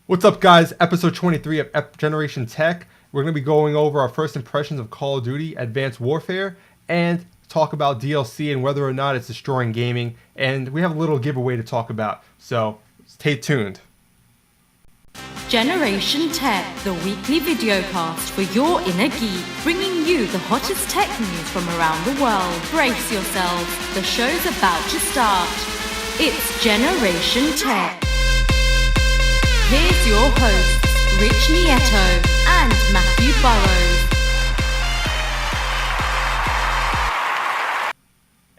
What's up, guys? Episode 23 of Generation Tech. We're going to be going over our first impressions of Call of Duty Advanced Warfare and talk about DLC and whether or not it's destroying gaming. And we have a little giveaway to talk about, so stay tuned. Generation Tech, the weekly videocast for your inner geek, bringing you the hottest tech news from around the world. Brace yourselves, the show's about to start. It's Generation Tech. Here's your hosts, Rich Nieto and Matthew Burrows.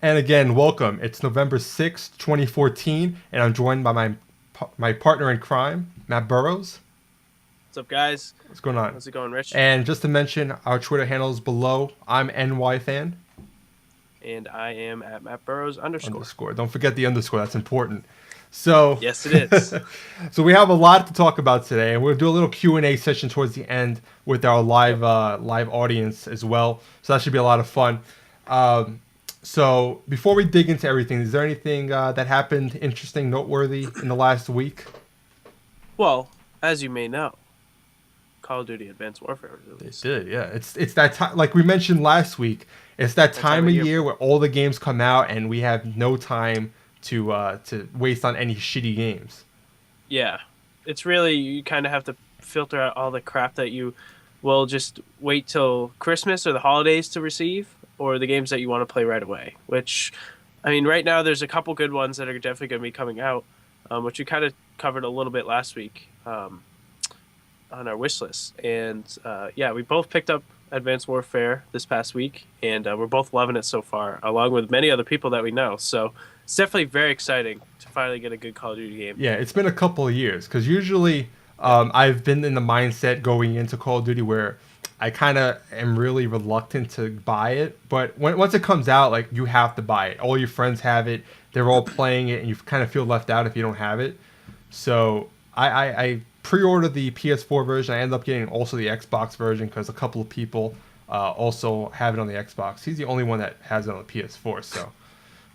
And again, welcome. It's November 6th, 2014, and I'm joined by my partner in crime, Matt Burrows. What's up, guys? What's going on? How's it going, Rich? And just to mention, our Twitter handles below. I'm NYFan. And I am at Matt Burrows _. Don't forget the underscore. That's important. So yes, it is. So we have a lot to talk about today, and we'll do a little Q&A session towards the end with our live audience as well. So that should be a lot of fun. So before we dig into everything, is there anything that happened interesting, noteworthy in the last week? Well, as you may know, Call of Duty Advanced Warfare was released. It did, yeah. It's that time, like we mentioned last week. It's that time of year where all the games come out, and we have no time to waste on any shitty games. Yeah, it's really, you kind of have to filter out all the crap that you will just wait till Christmas or the holidays to receive, or the games that you want to play right away. Which, I mean, right now there's a couple good ones that are definitely going to be coming out, which we kind of covered a little bit last week on our wish list. And yeah, we both picked up Advanced Warfare this past week, and we're both loving it so far, along with many other people that we know. So it's definitely very exciting to finally get a good Call of Duty game. Yeah, it's been a couple of years, because usually I've been in the mindset going into Call of Duty where I kind of am really reluctant to buy it, but once it comes out, like, you have to buy it. All your friends have it, they're all playing it, and you kind of feel left out if you don't have it. So I pre-ordered the PS4 version. I ended up getting also the Xbox version because a couple of people also have it on the Xbox. He's the only one that has it on the PS4, so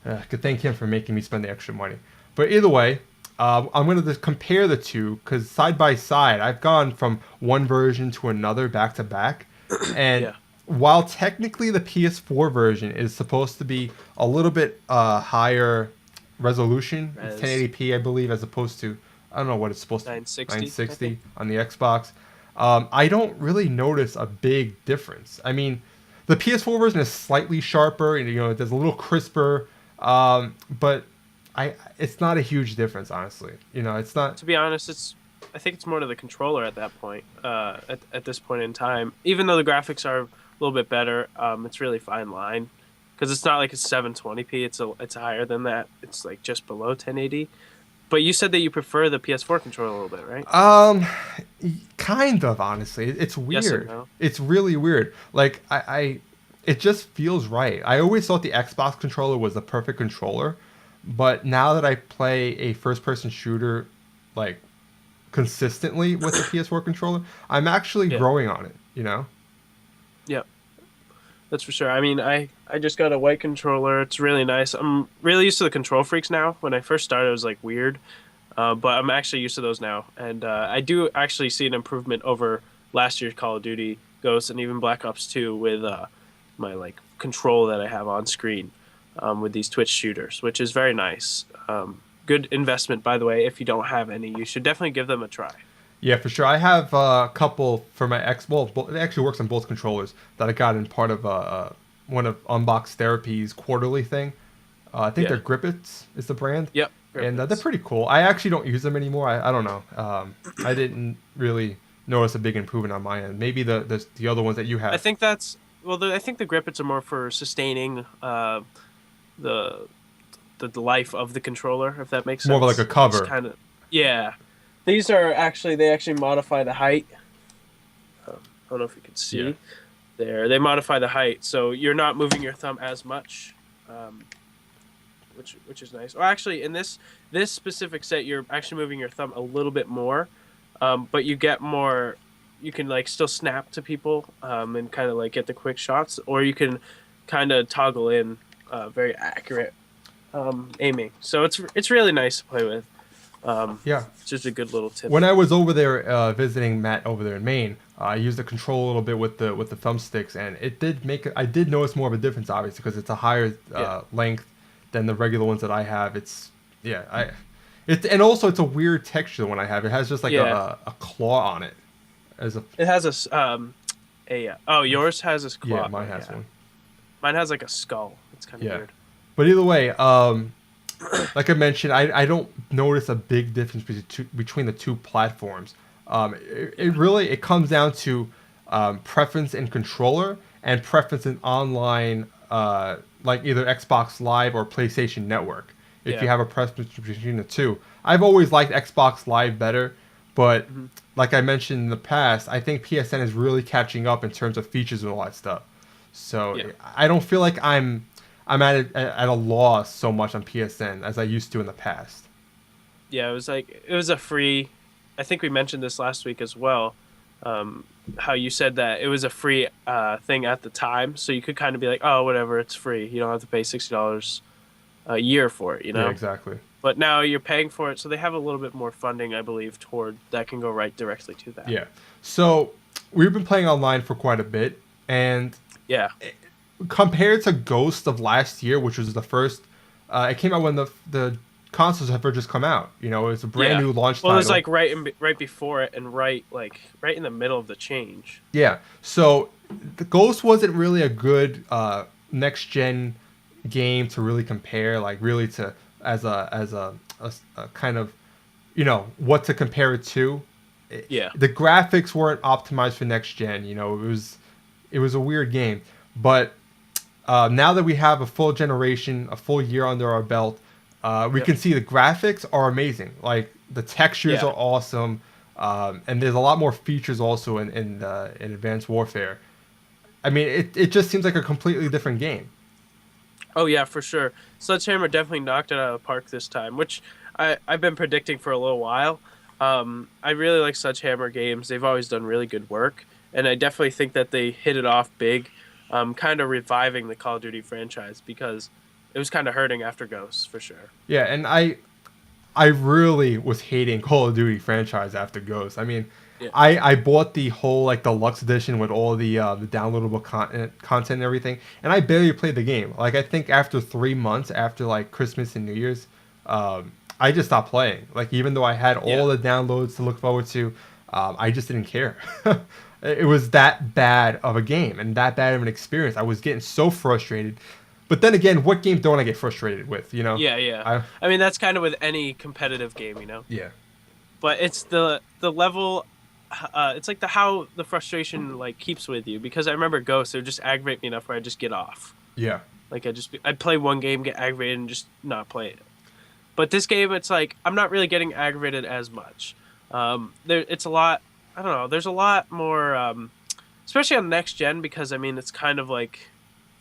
I could thank him for making me spend the extra money. But either way, I'm going to compare the two, because side by side, I've gone from one version to another back to back. And Yeah. while technically the PS4 version is supposed to be a little bit higher resolution, it's 1080p, I believe, as opposed to, I don't know what it's supposed to be, 960 on the Xbox. I don't really notice a big difference. I mean, the PS4 version is slightly sharper, and it's a little crisper, but it's not a huge difference, honestly. It's not. To be honest, I think it's more to the controller at that point. At this point in time, even though the graphics are a little bit better, it's really fine line, because it's not like it's 720p. It's higher than that. It's like just below 1080. But you said that you prefer the PS4 controller a little bit, right? Kind of, honestly. It's weird. Yes and no. It's really weird. Like, it just feels right. I always thought the Xbox controller was the perfect controller, but now that I play a first-person shooter, like, consistently with the PS4 controller, I'm actually growing on it, Yep. That's for sure. I mean, I just got a white controller. It's really nice. I'm really used to the control freaks now. When I first started, it was like weird, but I'm actually used to those now. And I do actually see an improvement over last year's Call of Duty Ghosts and even Black Ops 2 with my like control that I have on screen with these Twitch shooters, which is very nice. Good investment, by the way. If you don't have any, you should definitely give them a try. Yeah, for sure. I have a couple for my it actually works on both controllers that I got in part of one of Unbox Therapy's quarterly thing. I think they're Grippets is the brand. Yep. And they're pretty cool. I actually don't use them anymore. I don't know. I didn't really notice a big improvement on my end. Maybe the other ones that you have. I think I think the Grippets are more for sustaining the life of the controller, if that makes sense. More of like a cover. It's kind of, yeah. These are they actually modify the height. I don't know if you can see. Yeah. There, they modify the height, so you're not moving your thumb as much, which is nice. Or actually, in this specific set, you're actually moving your thumb a little bit more, but you get more. You can like still snap to people and kind of like get the quick shots, or you can kind of toggle in very accurate aiming. So it's really nice to play with. Yeah. It's just a good little tip. When I was over there visiting Matt over there in Maine, I used the control a little bit with the thumbsticks, and I did notice more of a difference, obviously, because it's a higher length than the regular ones that I have. And also it's a weird texture when I have it. It has just like a claw on it, It has yours has a claw. Yeah, mine has one. Mine has like a skull. It's kind of weird. But either way, like I mentioned, I don't notice a big difference between the two platforms. It comes down to preference in controller and preference in online, like either Xbox Live or PlayStation Network. If you have a preference between the two, I've always liked Xbox Live better, but like I mentioned in the past, I think PSN is really catching up in terms of features and all that stuff. So I don't feel like I'm at a loss so much on PSN as I used to in the past. Yeah, it was a free. I think we mentioned this last week as well. How you said that it was a free thing at the time, so you could kind of be like, oh, whatever, it's free. You don't have to pay $60 a year for it. Yeah, exactly. But now you're paying for it, so they have a little bit more funding, I believe, toward that can go right directly to that. Yeah. So we've been playing online for quite a bit, and compared to Ghost of last year, which was the first, it came out when the consoles have just come out. You know, it's a brand new launch title. Well, it was like right before it, and right in the middle of the change. Yeah. So the Ghost wasn't really a good next gen game to really compare, like really to as a kind of, you know, what to compare it to. The graphics weren't optimized for next gen. You know, it was a weird game, but now that we have a full generation, a full year under our belt, we can see the graphics are amazing. Like the textures are awesome, and there's a lot more features also in Advanced Warfare. I mean, it just seems like a completely different game. Oh yeah, for sure. Sledgehammer definitely knocked it out of the park this time, which I've been predicting for a little while. I really like Sledgehammer games. They've always done really good work, and I definitely think that they hit it off big, kind of reviving the Call of Duty franchise because it was kind of hurting after Ghosts, for sure. Yeah, and I really was hating Call of Duty franchise after Ghosts. I mean, I bought the whole like deluxe edition with all the downloadable content and everything, and I barely played the game. Like I think after 3 months, after like Christmas and New Year's, I just stopped playing. Like even though I had all the downloads to look forward to, I just didn't care. It was that bad of a game and that bad of an experience. I was getting so frustrated. But then again, what game don't I get frustrated with, you know? Yeah. I mean, that's kind of with any competitive game, you know? Yeah. But it's the level, it's like how the frustration like keeps with you. Because I remember Ghost, it would just aggravate me enough where I'd just get off. Yeah. Like I'd play one game, get aggravated, and just not play it. But this game, it's like, I'm not really getting aggravated as much. It's a lot, I don't know, there's a lot more, especially on next gen, because I mean, it's kind of like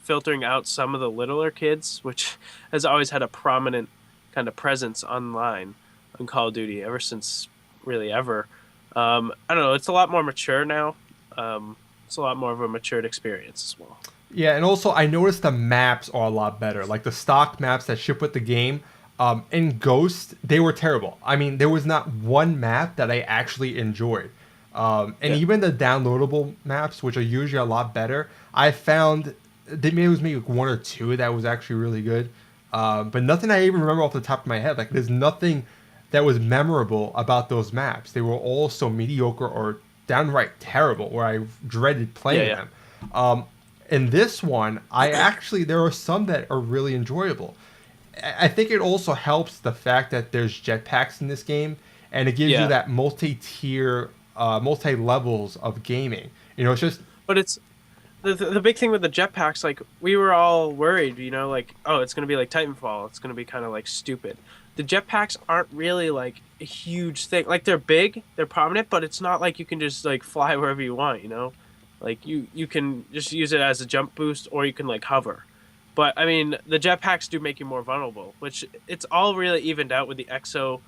filtering out some of the littler kids, which has always had a prominent kind of presence online on Call of Duty ever since really ever. I don't know, it's a lot more mature now. It's a lot more of a matured experience as well. Yeah, and also I noticed the maps are a lot better. Like the stock maps that ship with the game, in Ghost, they were terrible. I mean, there was not one map that I actually enjoyed. Even the downloadable maps, which are usually a lot better, I found it was maybe one or two that was actually really good. But nothing I even remember off the top of my head. Like, there's nothing that was memorable about those maps. They were all so mediocre or downright terrible, where I dreaded playing them. In this one, there are some that are really enjoyable. I think it also helps the fact that there's jetpacks in this game, and it gives you that multi-tier, multi-levels of gaming. You know, it's just... But it's... The big thing with the jetpacks, like, we were all worried, you know, like, oh, it's going to be like Titanfall. It's going to be kind of, like, stupid. The jetpacks aren't really, like, a huge thing. Like, they're big, they're prominent, but it's not like you can just, like, fly wherever you want, you know? Like, you can just use it as a jump boost, or you can, like, hover. But, I mean, the jetpacks do make you more vulnerable, which it's all really evened out with the exo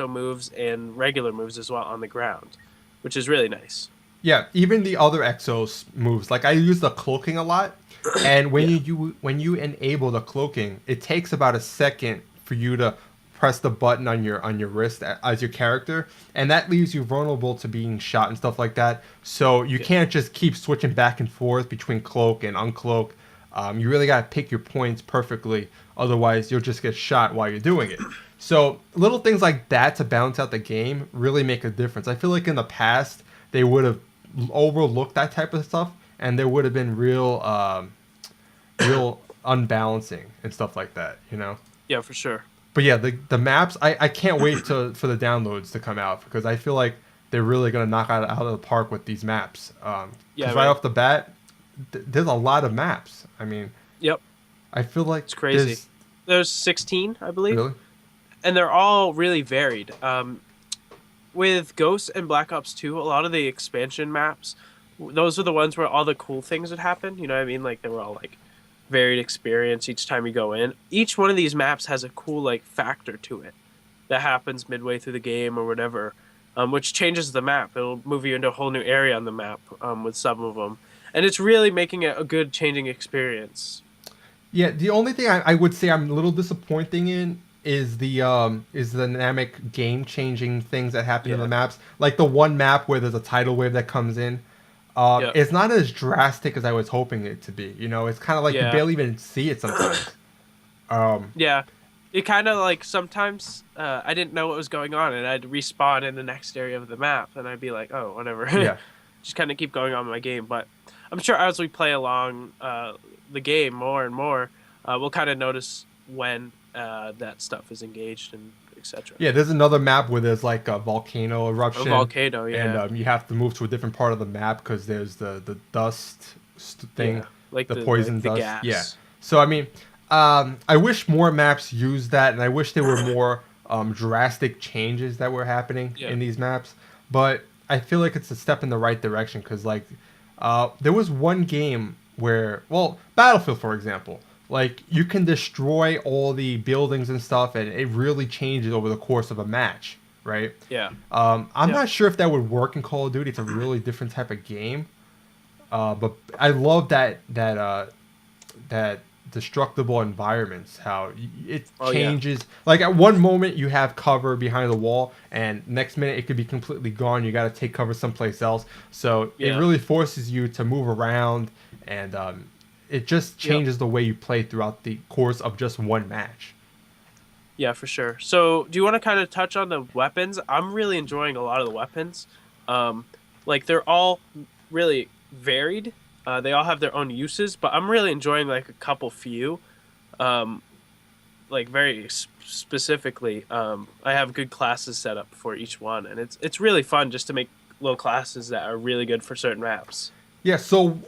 moves and regular moves as well on the ground, which is really nice. Yeah, even the other Exos moves. Like I use the cloaking a lot, and when you enable the cloaking, it takes about a second for you to press the button on your wrist as your character, and that leaves you vulnerable to being shot and stuff like that. So you can't just keep switching back and forth between cloak and uncloak. You really got to pick your points perfectly, otherwise you'll just get shot while you're doing it. So little things like that to balance out the game really make a difference. I feel like in the past they would have overlooked that type of stuff, and there would have been real unbalancing and stuff like that, you know? Yeah, for sure. But yeah, the maps, I can't wait for the downloads to come out, because I feel like they're really going to knock out of the park with these maps. Because right off the bat, there's a lot of maps. I mean, yep. I feel like it's crazy. There's 16, I believe. Really? And they're all really varied. With Ghosts and Black Ops 2, a lot of the expansion maps, those are the ones where all the cool things would happen. You know what I mean? Like, they were all like varied experience each time you go in. Each one of these maps has a cool like factor to it that happens midway through the game or whatever, which changes the map. It'll move you into a whole new area on the map with some of them. And it's really making it a good changing experience. Yeah, the only thing I would say I'm a little disappointing in is the dynamic game changing things that happen in the maps. Like the one map where there's a tidal wave that comes in. It's not as drastic as I was hoping it to be. You know, it's kind of like you barely even see it sometimes. Yeah. It kind of like sometimes I didn't know what was going on, and I'd respawn in the next area of the map, and I'd be like, oh, whatever. Yeah. Just kind of keep going on with my game. But I'm sure as we play along the game more and more, we'll kind of notice when that stuff is engaged and etc. Yeah, there's another map where there's like a volcano eruption. A volcano, yeah. And you have to move to a different part of the map because there's the dust thing, like the poison like dust. The gas. Yeah. So I mean, I wish more maps used that, and I wish there were more drastic changes that were happening in these maps. But I feel like it's a step in the right direction, because like there was one game where, well, Battlefield, for example, like you can destroy all the buildings and stuff, and it really changes over the course of a match, right? Yeah. I'm not sure if that would work in Call of Duty. It's a really different type of game. But I love that destructible environments, how it changes. Like at one moment you have cover behind the wall, and next minute it could be completely gone. You got to take cover someplace else. So it really forces you to move around, and it just changes the way you play throughout the course of just one match. Yeah, for sure. So do you want to kind of touch on the weapons? I'm really enjoying a lot of the weapons. Like they're all really varied. They all have their own uses, but I'm really enjoying like a couple few. Like very specifically, I have good classes set up for each one, and it's really fun just to make little classes that are really good for certain maps. Yeah, so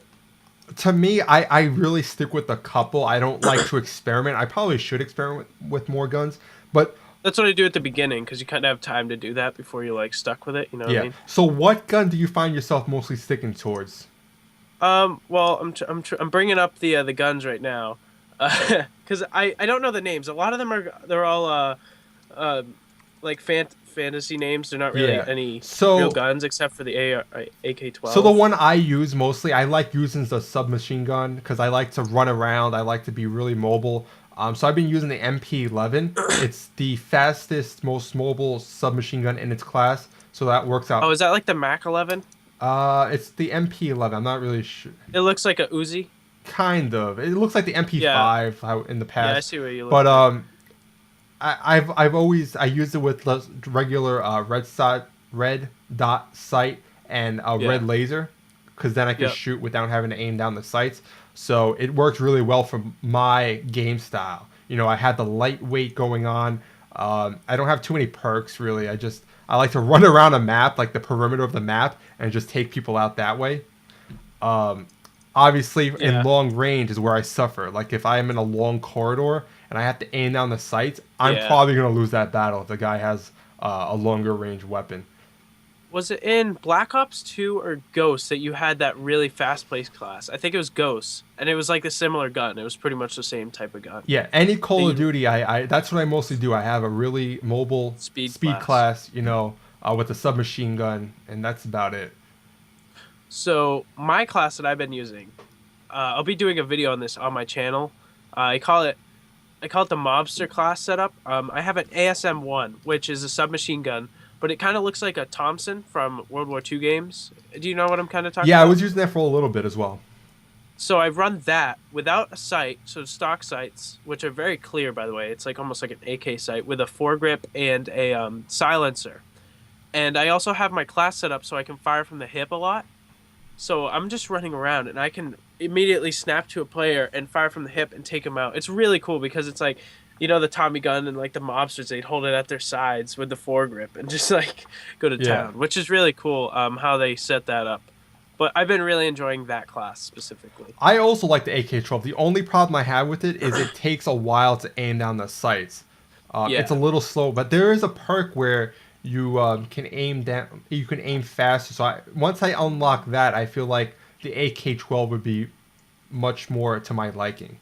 to me, I really stick with a couple. I don't like to experiment. I probably should experiment with more guns, but that's what I do at the beginning, because you kind of have time to do that before you're like stuck with it. You know what I mean? So what gun do you find yourself mostly sticking towards? Well, I'm bringing up the guns right now, because I don't know the names. A lot of them they're all like fantasy names. They're not really any real guns except for the AK-12. So the one I use mostly, I like using the submachine gun, because I like to run around. I like to be really mobile. So I've been using the MP11. It's the fastest, most mobile submachine gun in its class. So that works out. Oh, is that like the Mac 11? It's the MP11. I'm not really sure. It looks like a Uzi. Kind of. It looks like the MP5 in the past. Yeah, I see what you look. But I've always used it with the regular red dot sight and a red laser, because then I can shoot without having to aim down the sights. So it works really well for my game style. You know, I had the lightweight going on. I don't have too many perks really. I like to run around a map, like the perimeter of the map, and just take people out that way. Obviously, in long range is where I suffer. Like if I'm in a long corridor and I have to aim down the sights, I'm probably going to lose that battle if the guy has a longer range weapon. Was it in Black Ops 2 or Ghosts that you had that really fast-paced class? I think it was Ghosts, and it was like a similar gun. It was pretty much the same type of gun. Yeah, any Call of Duty, I that's what I mostly do. I have a really mobile speed class, you know, with a submachine gun, and that's about it. So my class that I've been using, I'll be doing a video on this on my channel. I call it I call it the mobster class setup. I have an ASM-1, which is a submachine gun, but it kind of looks like a Thompson from World War II games. Do you know what I'm kind of talking Yeah, I about? was using that for a little bit as well. So I've run that without a sight, so stock sights, which are very clear, by the way. It's like almost like an AK sight with a foregrip and a silencer. And I also have my class set up so I can fire from the hip a lot. So I'm just running around and I can immediately snap to a player and fire from the hip and take him out. It's really cool because it's like, the Tommy gun and like the mobsters, they'd hold it at their sides with the foregrip and just like go to Yeah. town, which is really cool how they set that up. But I've been really enjoying that class specifically. I also like the AK-12. The only problem I have with it is it takes a while to aim down the sights. It's a Yeah. little slow, but there is a perk where you can aim down. You can aim faster. So once I unlock that, I feel like the AK-12 would be much more to my liking.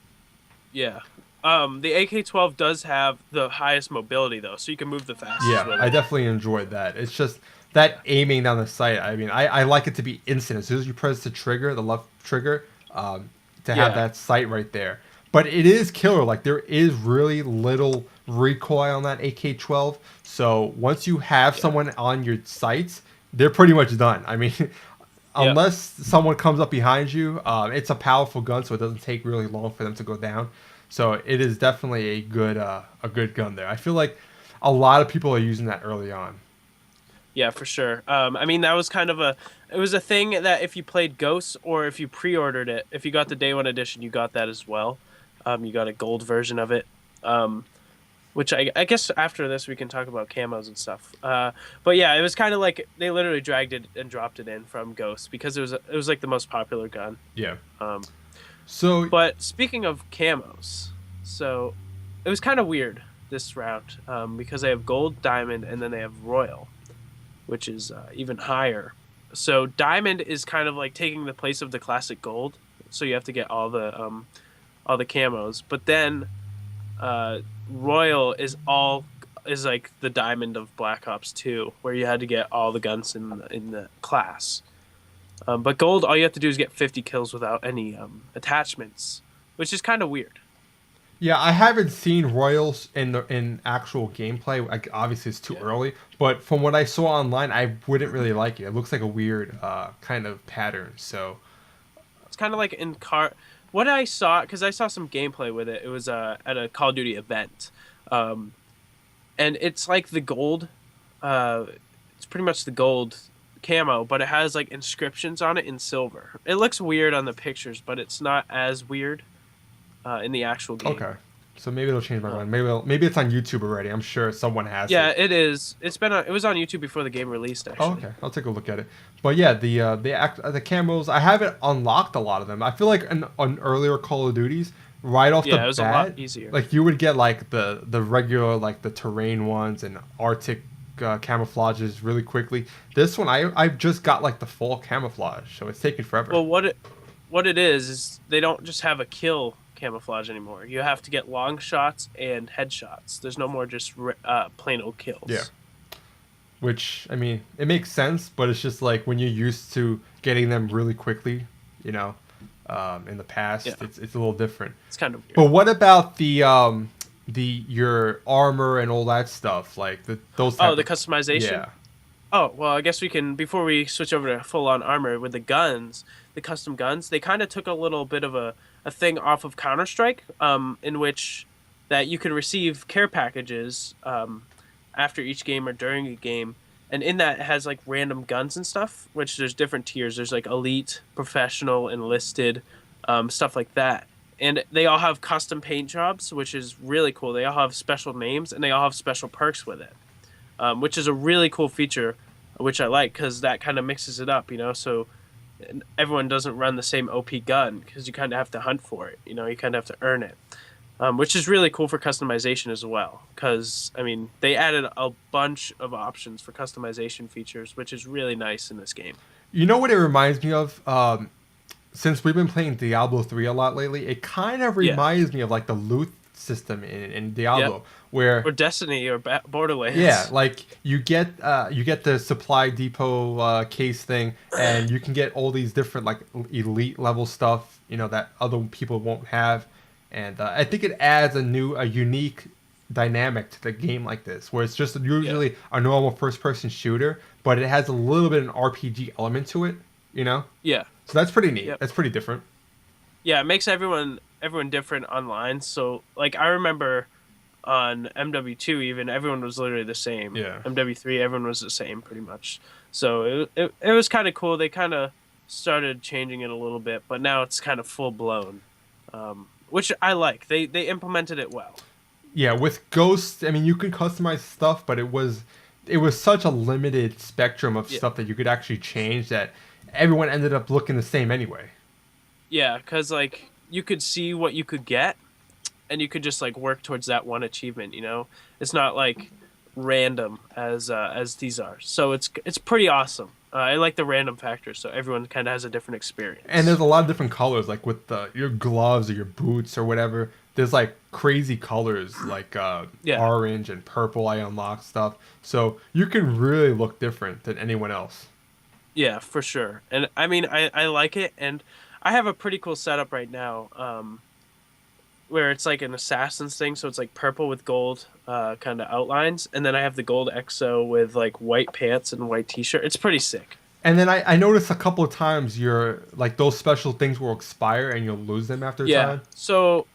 Yeah. The AK-12 does have the highest mobility though, so you can move the fastest Yeah, with I it. definitely enjoyed that. It's just that aiming down the sight. I mean, I like it to be instant. As soon as you press the trigger, the left trigger, to have Yeah. that sight right there. But it is killer. Like there is really little recoil on that AK-12. So once you have someone on your sights, they're pretty much done. I mean, Yeah. unless someone comes up behind you, it's a powerful gun, so it doesn't take really long for them to go down. So it is definitely a good gun there. I feel like a lot of people are using that early on. Yeah, for sure. I mean, that was kind of it was a thing that if you played Ghosts or if you pre-ordered it, if you got the day one edition, you got that as well. You got a gold version of it. Which I guess after this we can talk about camos and stuff. But yeah, it was kind of like they literally dragged it and dropped it in from Ghosts because it was like the most popular gun. Yeah. Um, So but speaking of camos, so it was kind of weird this round because they have gold, diamond, and then they have royal, which is even higher. So diamond is kind of like taking the place of the classic gold. So you have to get all the camos, but then royal is like the diamond of Black Ops 2, where you had to get all the guns in the class. But gold, all you have to do is get 50 kills without any attachments, which is kind of weird. yeah, I haven't seen Royals in actual gameplay. Like, obviously, it's too Yeah. early. But from what I saw online, I wouldn't really like it. It looks like a weird kind of pattern. So It's kind of like in car. What I saw, because I saw some gameplay with it. It was at a Call of Duty event, and it's like the gold. It's pretty much the gold camo, but it has like inscriptions on it in silver. It looks weird on the pictures, but it's not as weird in the actual game. okay, so maybe it'll change my mind. Maybe it's on YouTube already. I'm sure someone has Yeah, it. it is. It was on YouTube before the game released. Actually. Oh, okay, I'll take a look at it. But yeah, the camos, I haven't unlocked a lot of them. I feel like on earlier Call of Duties, right off the Yeah, it was a bat, lot easier. like you would get like the regular like the terrain ones and Arctic camouflages really quickly. This one I just got like the full camouflage, so it's taking forever. Well, what it is they don't just have a kill camouflage anymore. You have to get long shots and headshots. There's no more just plain old kills. Yeah. Which, I mean, it makes sense, but it's just like when you're used to getting them really quickly, in the past, Yeah. it's a little different. It's kind of weird. But what about the your armor and all that stuff, like those? Oh, Type the of, customization. yeah, Oh, well, I guess we can, before we switch over to full on armor with the guns, the custom guns, they kind of took a little bit of a thing off of Counter Strike, in which that you can receive care packages after each game or during a game. And in that, it has like random guns and stuff, which there's different tiers. There's like elite, professional, enlisted, stuff like that. And they all have custom paint jobs, which is really cool. They all have special names and they all have special perks with it. Which is a really cool feature, which I like because that kind of mixes it up, so everyone doesn't run the same OP gun because you kind of have to hunt for it, you kind of have to earn it, which is really cool for customization as well because, I mean, they added a bunch of options for customization features, which is really nice in this game. you know what it reminds me of? Since we've been playing Diablo 3 a lot lately, it kind of Yeah. reminds me of like the loot system in Diablo, Yep. where Or Destiny or Borderlands. yeah, like you get the supply depot case thing, and you can get all these different like elite level stuff, that other people won't have, And I think it adds a unique dynamic to the game like this, where it's just usually a normal first-person shooter, but it has a little bit of an RPG element to it, you know? Yeah. So that's pretty neat. Yep. That's pretty different. Yeah, it makes everyone different online. So like I remember on MW2 even everyone was literally the same. Yeah. MW3 everyone was the same pretty much. So it was kind of cool. They kind of started changing it a little bit, but now it's kind of full blown, which I like. They implemented it well. Yeah, with Ghost, I mean, you can customize stuff, but it was such a limited spectrum of stuff that you could actually change that everyone ended up looking the same anyway. Yeah, because like you could see what you could get, and you could just like work towards that one achievement. You know, it's not like random as these are. So it's pretty awesome. I like the random factor, so everyone kind of has a different experience. And there's a lot of different colors, like with your gloves or your boots or whatever. There's like crazy colors, like orange and purple. I unlock stuff, so you can really look different than anyone else. Yeah, for sure. And I mean, I like it, and I have a pretty cool setup right now, where it's like an assassin's thing, so it's like purple with gold kind of outlines, and then I have the gold exo with like white pants and white t-shirt. It's pretty sick. And then I noticed a couple of times your like those special things will expire and you'll lose them after a time. So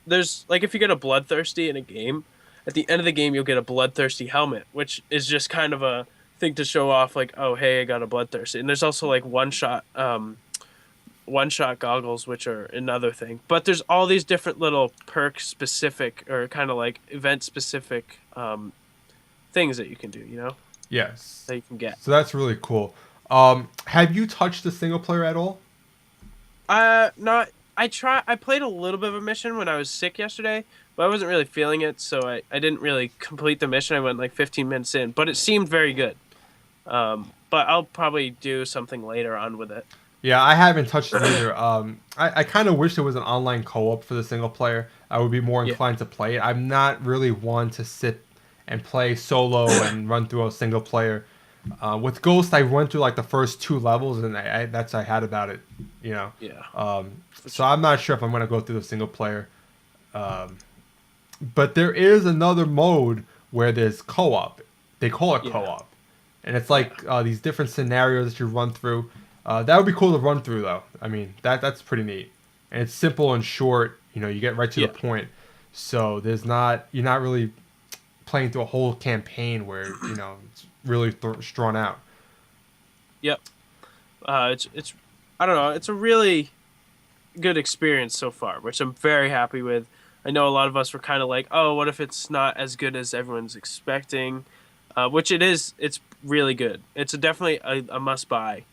there's like if you get a bloodthirsty in a game, at the end of the game you'll get a bloodthirsty helmet, which is just kind of a thing to show off, like, oh hey, I got a bloodthirsty. And there's also like one shot goggles, which are another thing. But there's all these different little perk specific or kind of like event specific things that you can do, you know? Yes. That you can get. So that's really cool. Have you touched the single player at all? Not. I played a little bit of a mission when I was sick yesterday, but I wasn't really feeling it, so I didn't really complete the mission. I went like 15 minutes in, but it seemed very good. But I'll probably do something later on with it. Yeah, I haven't touched it either. I kind of wish there was an online co-op for the single player. I would be more inclined to play it. I'm not really one to sit and play solo and run through a single player. With Ghost, I went through like the first 2 levels, and that's I had about it, you know. Yeah. So I'm not sure if I'm gonna go through the single player. But there is another mode where there's co-op. They call it co-op, and it's like these different scenarios that you run through. That would be cool to run through, though. I mean, that's pretty neat, and it's simple and short. You know, you get right to the point. So you're not really playing through a whole campaign where it's really drawn out. Yep. It's I don't know. It's a really good experience so far, which I'm very happy with. I know a lot of us were kind of like, oh, what if it's not as good as everyone's expecting? Which it is. It's really good. It's definitely a must-buy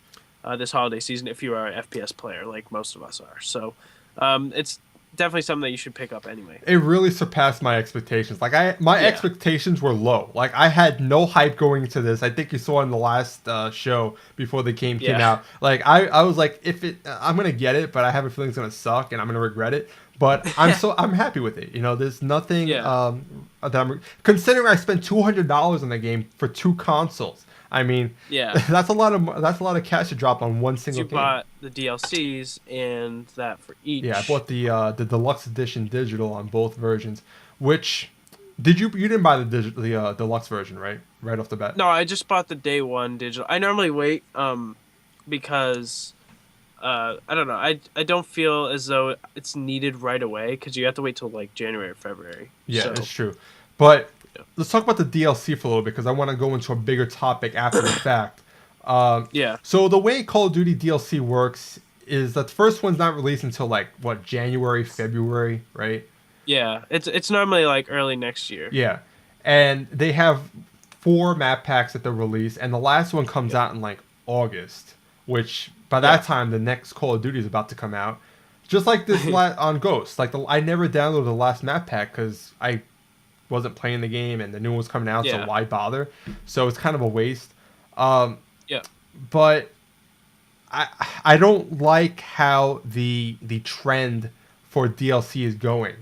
this holiday season if you are an FPS player, like most of us are. So it's definitely something that you should pick up anyway. It really surpassed my expectations. Like my expectations were low. Like I had no hype going into this. I think you saw in the last show before the game came out. Like I was like, I'm gonna get it, but I have a feeling it's gonna suck and I'm gonna regret it. But I'm happy with it. There's nothing that I'm considering. I spent $200 on the game for 2 consoles. I mean, that's a lot of cash to drop on one single game. You bought the DLCs and that for each. Yeah, I bought the deluxe edition digital on both versions. Which you didn't buy the deluxe version, right? Right off the bat. No, I just bought the day one digital. I normally wait because I don't know. I don't feel as though it's needed right away because you have to wait till like January or February. Yeah, it's true. But let's talk about the DLC for a little bit because I want to go into a bigger topic after the fact. So the way Call of Duty DLC works is that the first one's not released until like January, February, right? Yeah, it's normally like early next year. Yeah, and they have 4 map packs that they'll release, and the last one comes out in like August, which by that time the next Call of Duty is about to come out. Just like this on Ghost, like I never downloaded the last map pack because I wasn't playing the game and the new one was coming out, so why bother? So it's kind of a waste. But I don't like how the trend for DLC is going.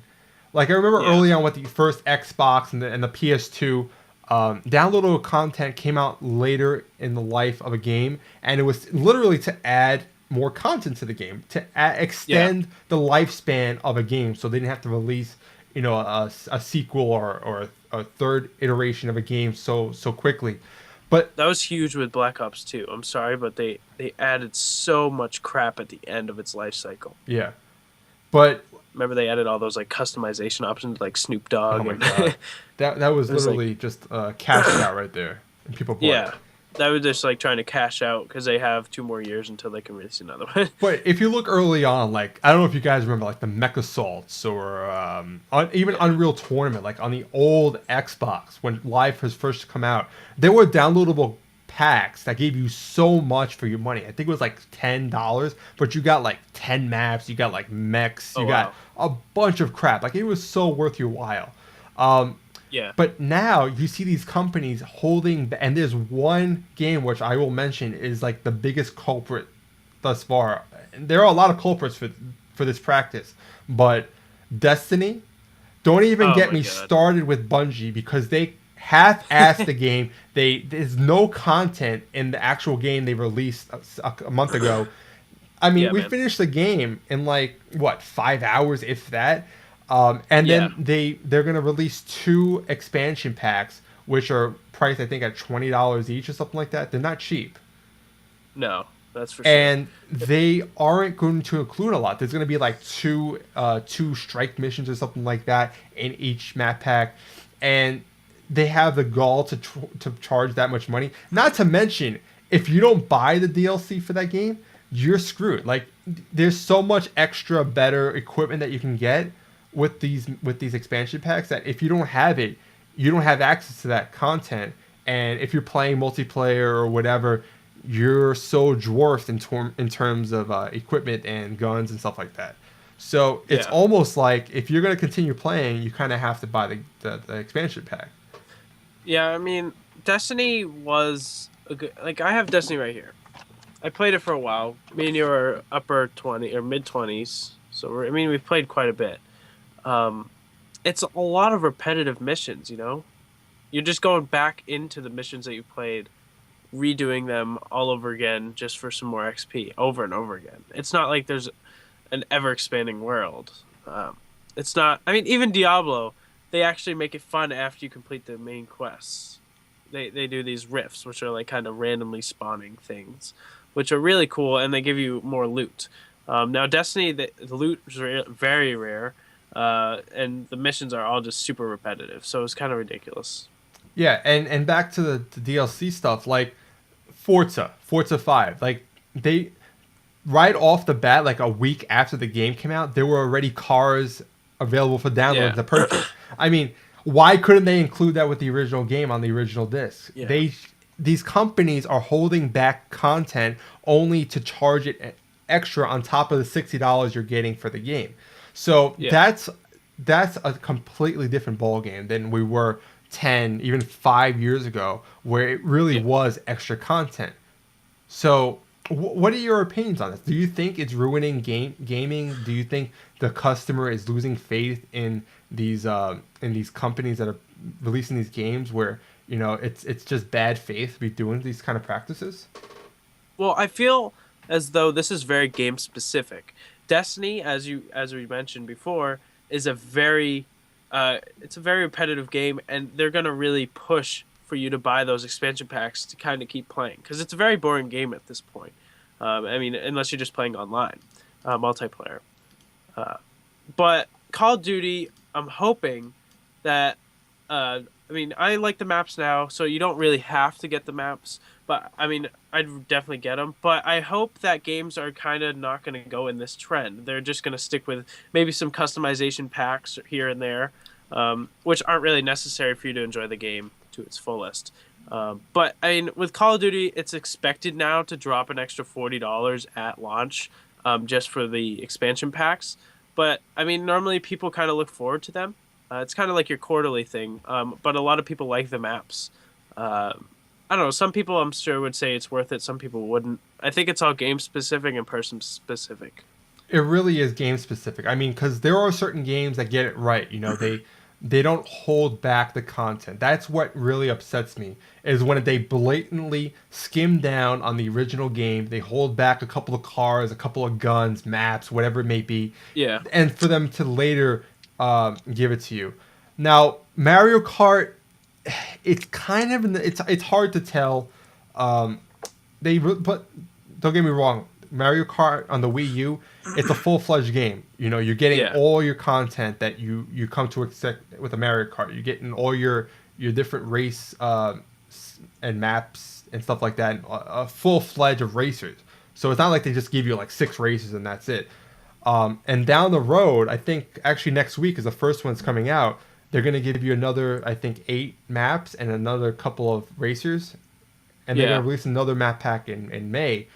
Like I remember early on with the first Xbox and the PS2, downloadable content came out later in the life of a game, and it was literally to add more content to the game to Yeah. extend the lifespan of a game, so they didn't have to release, a sequel or a third iteration of a game so quickly. But That was huge with Black Ops 2. I'm sorry, but they added so much crap at the end of its life cycle. yeah, but Remember they added all those like customization options like Snoop oh Dogg my and god, that was it was like literally just cash out right there, and people bought it. yeah. That was just like trying to cash out because they have 2 more years until they can release another one. But if you look early on, like I don't know if you guys remember, like the Mech Assaults or even Yeah. Unreal Tournament, like on the old Xbox when Live has first come out, there were downloadable packs that gave you so much for your money. I think it was like $10, but you got like 10 maps, you got like mechs, Oh you got wow. a bunch of crap. Like it was so worth your while. Um, Yeah. but now you see these companies holding, and there's one game which I will mention is like the biggest culprit thus far. And there are a lot of culprits for this practice, but Destiny, don't even Oh get my me god. started with Bungie because they half-assed the game. There's no content in the actual game they released a month ago. I mean, Yeah, we man. finished the game in like what 5 hours, if that. And Yeah. then they're gonna release 2 expansion packs, which are priced I think at $20 each or something like that. They're not cheap, No, that's for sure. and they aren't going to include a lot. There's gonna be like two strike missions or something like that in each map pack, and they have the gall to charge that much money. Not to mention, if you don't buy the DLC for that game, you're screwed. Like there's so much extra better equipment that you can get with these expansion packs that if you don't have it, you don't have access to that content. And if you're playing multiplayer or whatever, you're so dwarfed in terms of equipment and guns and stuff like that. So it's Yeah. almost like if you're going to continue playing, you kind of have to buy the expansion pack. Yeah, I mean, Destiny was a good, like I have Destiny right here. I played it for a while. Me and you are upper 20 or mid 20s. So I mean, we've played quite a bit. Um it's a lot of repetitive missions, you know? You're just going back into the missions that you played, redoing them all over again just for some more XP over and over again. It's not like there's an ever expanding world. It's not. I mean, even Diablo, they actually make it fun after you complete the main quests. They do these rifts, which are like kind of randomly spawning things, which are really cool, and they give you more loot. Now, Destiny, the loot is very rare, and the missions are all just super repetitive, so it's kind of ridiculous. Yeah, and back to the DLC stuff, like Forza 5, like they right off the bat, like a week after the game came out, there were already cars available for download Yeah. to purchase. I mean, why couldn't they include that with the original game on the original disc? Yeah. These companies are holding back content only to charge it extra on top of the $60 you're getting for the game. So Yeah. that's a completely different ball game than we were 10, even 5 years ago, where it really Yeah. was extra content. So, what are your opinions on this? Do you think it's ruining gaming? Do you think the customer is losing faith in these companies that are releasing these games where it's just bad faith to be doing these kind of practices? Well, I feel as though this is very game specific. Destiny, as we mentioned before, is it's a very repetitive game, and they're gonna really push for you to buy those expansion packs to kind of keep playing because it's a very boring game at this point. I mean, unless you're just playing online, multiplayer. But Call of Duty, I'm hoping that. I mean, I like the maps now, so you don't really have to get the maps. But I mean, I'd definitely get them. But I hope that games are kind of not going to go in this trend. They're just going to stick with maybe some customization packs here and there, which aren't really necessary for you to enjoy the game to its fullest. But I mean, with Call of Duty, it's expected now to drop an extra $40 at launch, just for the expansion packs. But I mean, normally people kind of look forward to them. It's kind of like your quarterly thing, but a lot of people like the maps. I don't know. Some people, I'm sure, would say it's worth it. Some people wouldn't. I think it's all game specific and person specific. It really is game specific. I mean, because there are certain games that get it right. they don't hold back the content. That's what really upsets me, is when they blatantly skim down on the original game. They hold back a couple of cars, a couple of guns, maps, whatever it may be, Yeah. and for them to later give it to you. Now, Mario Kart, it's kind of it's hard to tell. But don't get me wrong, Mario Kart on the Wii U, it's a full-fledged game. You know, you're getting all your content that you come to expect with a Mario Kart. You're getting all your different race and maps and stuff like that, a full-fledged of racers. So it's not like they just give you like 6 races and that's it. And down the road, I think actually next week is the first one's coming out. They're going to give you another, I think, 8 maps and another couple of racers. And they're going to release another map pack in May.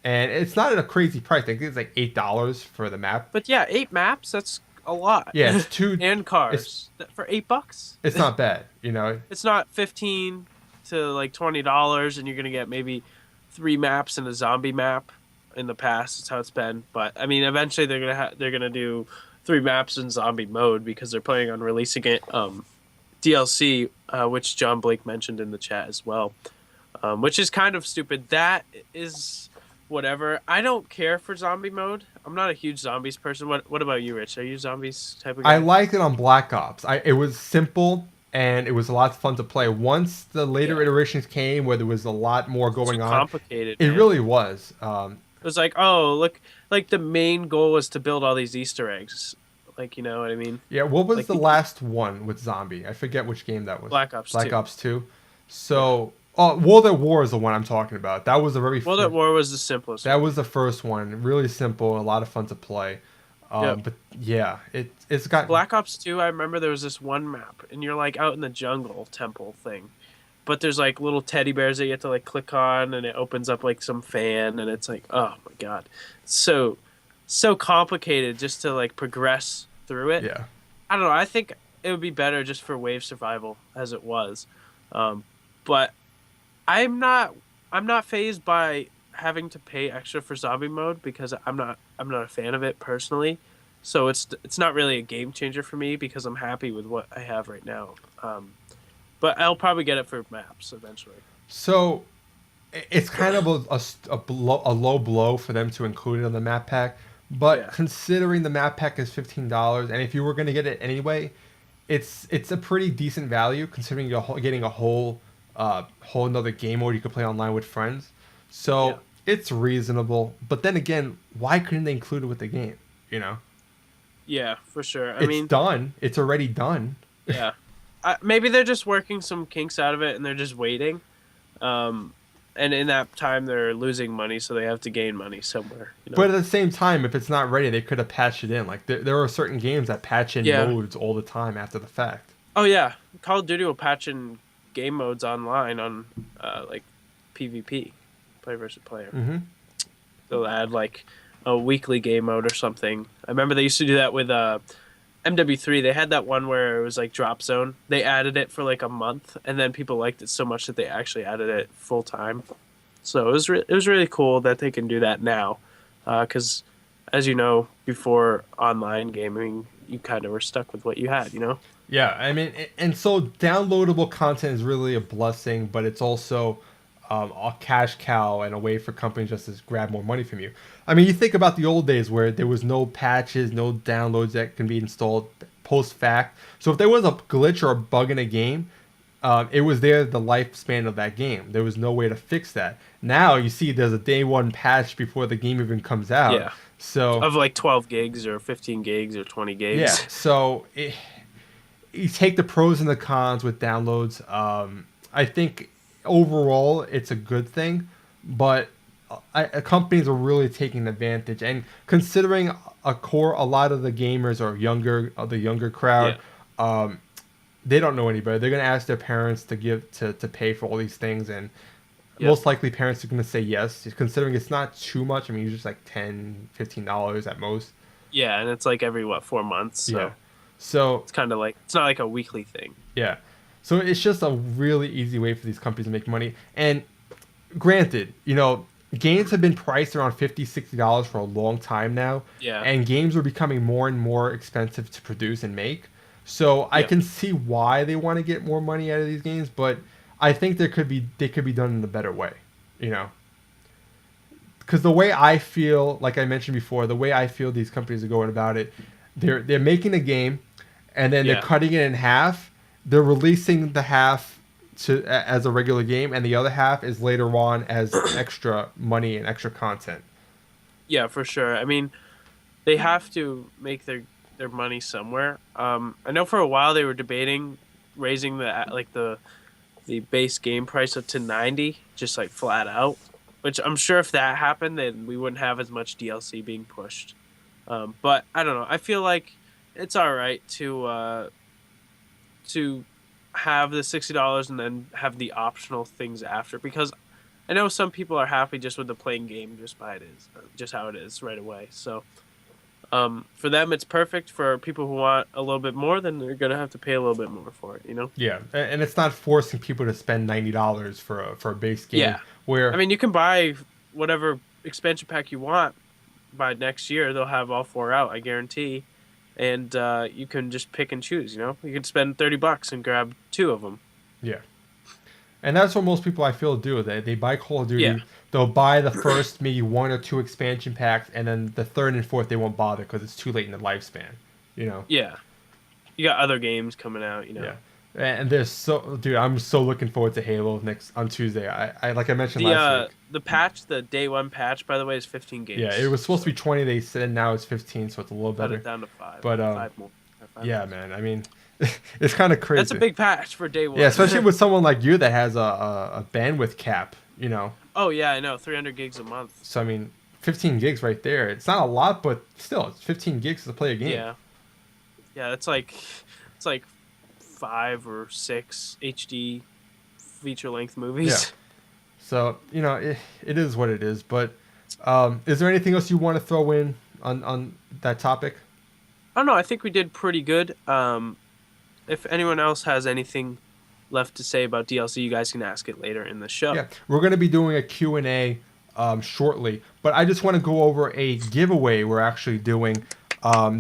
And it's not at a crazy price. I think it's like $8 for the map. But yeah, 8 maps, that's a lot. Yeah, it's 2 and cars for $8. It's not bad, you know. It's not 15 to like $20 and you're going to get maybe 3 maps and a zombie map. In the past, it's how it's been. But I mean, eventually they're going to do 3 maps in zombie mode because they're planning on releasing it DLC, which John Blake mentioned in the chat as well. Which is kind of stupid. That is whatever. I don't care for zombie mode. I'm not a huge zombies person. What about you, Rich? Are you zombies type of guy? I liked it on Black Ops. It was simple and it was a lot of fun to play. Once the later iterations came where there was a lot more going on, complicated. It really was. It was like, oh, look, like the main goal was to build all these Easter eggs. Like, you know what I mean? Yeah, what was like the last one with zombie? I forget which game that was. Black Ops 2. Black Ops 2. So, World at War is the one I'm talking about. That was a very... World at War was the simplest That was the first one. Really simple, a lot of fun to play. But yeah, it's got... Black Ops 2, I remember there was this one map, and you're like out in the jungle temple thing. But there's like little teddy bears that you have to like click on, and it opens up like some fan, and it's like, oh my god, so complicated just to like progress through it. Yeah, I don't know. I think it would be better just for wave survival as it was, but I'm not fazed by having to pay extra for zombie mode because I'm not a fan of it personally. So it's not really a game changer for me because I'm happy with what I have right now. But I'll probably get it for maps eventually. So it's kind of a low blow for them to include it on the map pack. But considering the map pack is $15, and if you were going to get it anyway, it's a pretty decent value considering you're getting a whole another game mode you could play online with friends. So it's reasonable. But then again, why couldn't they include it with the game? You know? Yeah, for sure. It's done. It's already done. Yeah. Maybe they're just working some kinks out of it and they're just waiting. And in that time, they're losing money, so they have to gain money somewhere. You know? But at the same time, if it's not ready, they could have patched it in. Like, there are certain games that patch in modes all the time after the fact. Oh, yeah. Call of Duty will patch in game modes online on, like, PvP, player versus player. Mm-hmm. They'll add, like, a weekly game mode or something. I remember they used to do that with... MW3, they had that one where it was like Drop Zone. They added it for like a month, and then people liked it so much that they actually added it full time. So it was really cool that they can do that now, because as you know, before online gaming, you kind of were stuck with what you had, you know? Yeah, I mean, and so downloadable content is really a blessing, but it's also a cash cow and a way for companies just to grab more money from you. I mean, you think about the old days where there was no patches, no downloads that can be installed post-fact. So if there was a glitch or a bug in a game, it was there the lifespan of that game. There was no way to fix that. Now you see there's a day one patch before the game even comes out. Yeah. So of like 12 gigs or 15 gigs or 20 gigs. Yeah. So you take the pros and the cons with downloads. I think overall it's a good thing, but companies are really taking advantage, and considering a lot of the gamers are the younger crowd, they don't know any better. They're going to ask their parents to pay for all these things, and most likely parents are going to say yes, considering it's not too much. I mean, it's just like $10-15 at most. Yeah, and it's like every 4 months. So it's kind of like, it's not like a weekly thing. Yeah. So it's just a really easy way for these companies to make money. And granted, games have been priced around $50-60 for a long time now. Yeah. And games are becoming more and more expensive to produce and make. So I Yeah. can see why they want to get more money out of these games, but I think they could be done in a better way, you know. Because the way I feel, like I mentioned before, the way I feel these companies are going about it, they're making a game, and then they're Yeah. cutting it in half. They're releasing the half as a regular game, and the other half is later on as extra money and extra content. Yeah, for sure. I mean, they have to make their money somewhere. I know for a while they were debating raising the base game price up to 90, just like flat out. Which I'm sure if that happened, then we wouldn't have as much DLC being pushed. But I don't know. I feel like it's all right to have the $60 and then have the optional things after, because I know some people are happy just with the plain game just by it is just how it is right away. So for them it's perfect. For people who want a little bit more, then they're gonna have to pay a little bit more for it. You know? Yeah, and it's not forcing people to spend $90 for a base game. Yeah. Where I mean, you can buy whatever expansion pack you want by next year. They'll have all four out, I guarantee. And you can just pick and choose. You know, you can spend $30 and grab two of them. yeah, and that's what most people I feel do. They buy Call of Duty. Yeah. They'll buy the first maybe one or two expansion packs, and then the third and fourth they won't bother because it's too late in the lifespan. You know. Yeah, you got other games coming out. You know. Yeah. And there's dude, I'm so looking forward to Halo next on Tuesday. I like I mentioned last week. The patch, the day one patch, by the way, is 15 gigs. Yeah, it was supposed to be 20. They said now it's 15, so it's a little Cut better. it down to 5. But 5 more. 5 yeah, more. man. I mean, it's kind of crazy. That's a big patch for day one. Yeah, especially with someone like you that has a bandwidth cap. You know. Oh yeah, I know, 300 gigs a month. So I mean, 15 gigs right there. It's not a lot, but still, it's 15 gigs to play a game. Yeah. Yeah, it's like 5 or 6 HD feature length movies. Yeah. So you know, it is what it is. But is there anything else you want to throw in on that topic? I don't know. I think we did pretty good. If anyone else has anything left to say about DLC, you guys can ask it later in the show. Yeah, we're going to be doing a Q&A shortly, but I just want to go over a giveaway we're actually doing.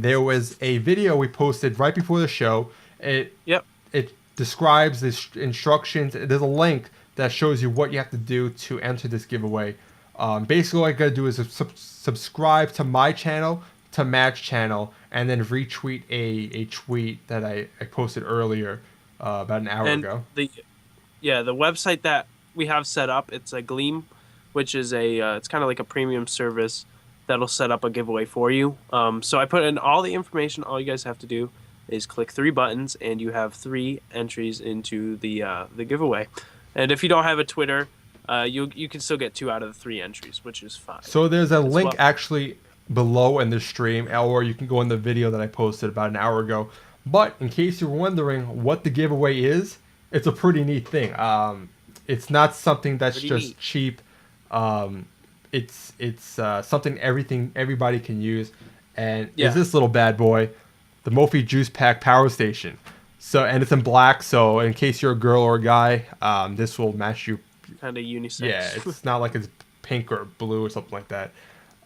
There was a video we posted right before the show. It describes the instructions. There's a link that shows you what you have to do to enter this giveaway. Basically, all you got to do is subscribe to my channel, to Matt's channel, and then retweet a tweet that I posted earlier about an hour ago. The website that we have set up, it's a Gleam, which is it's kind of like a premium service that'll set up a giveaway for you. So I put in all the information. All you guys have to do is click 3 buttons, and you have 3 entries into the giveaway. And if you don't have a Twitter, you can still get 2 out of the 3 entries, which is fine. So there's a link actually below in the stream, or you can go in the video that I posted about an hour ago. But in case you're wondering what the giveaway is, it's a pretty neat thing. It's not something that's Pretty just neat. cheap. It's something everybody can use, and Yeah. is this little bad boy, the Mophie Juice Pack Power Station. So, and it's in black, so in case you're a girl or a guy, this will match you. Kind of unisex. Yeah, it's not like it's pink or blue or something like that.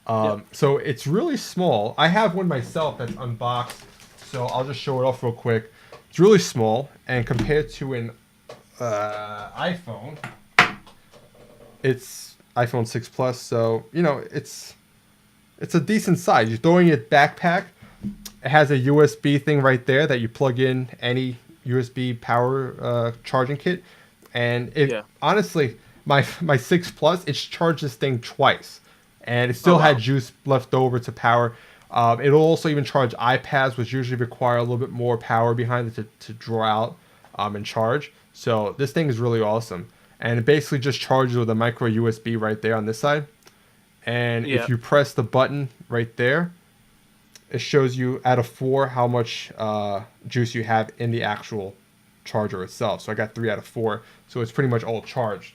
Yep. So it's really small. I have one myself that's unboxed, so I'll just show it off real quick. It's really small, and compared to an iPhone, it's iPhone 6 Plus. So you know it's a decent size. You're throwing it backpack. It has a USB thing right there that you plug in any USB power charging kit, and honestly, my 6 Plus, it's charged this thing twice, and it still had juice left over to power. It'll also even charge iPads, which usually require a little bit more power behind it to draw out and charge. So this thing is really awesome, and it basically just charges with a micro USB right there on this side. And if you press the button right there, it shows you out of 4 how much juice you have in the actual charger itself. So I got 3 out of 4, so it's pretty much all charged.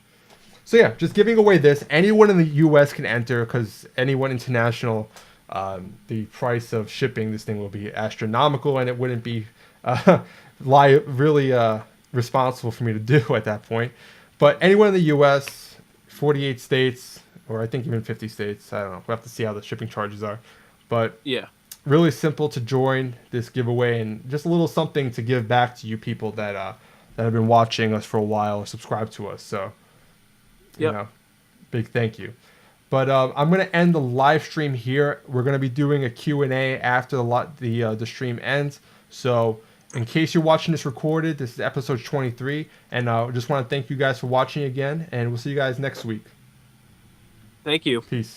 So yeah, just giving away this. Anyone in the U.S. can enter, because anyone international, the price of shipping this thing will be astronomical, and it wouldn't be really responsible for me to do at that point. But anyone in the U.S., 48 states, or I think even 50 states, I don't know. We'll have to see how the shipping charges are. But Yeah. really simple to join this giveaway, and just a little something to give back to you people that have been watching us for a while or subscribe to us. So, you Yep. know, big thank you. But I'm gonna end the live stream here. We're gonna be doing a Q&A after the stream ends. So in case you're watching this recorded, this is episode 23, and just want to thank you guys for watching again, and we'll see you guys next week. Thank you. Peace.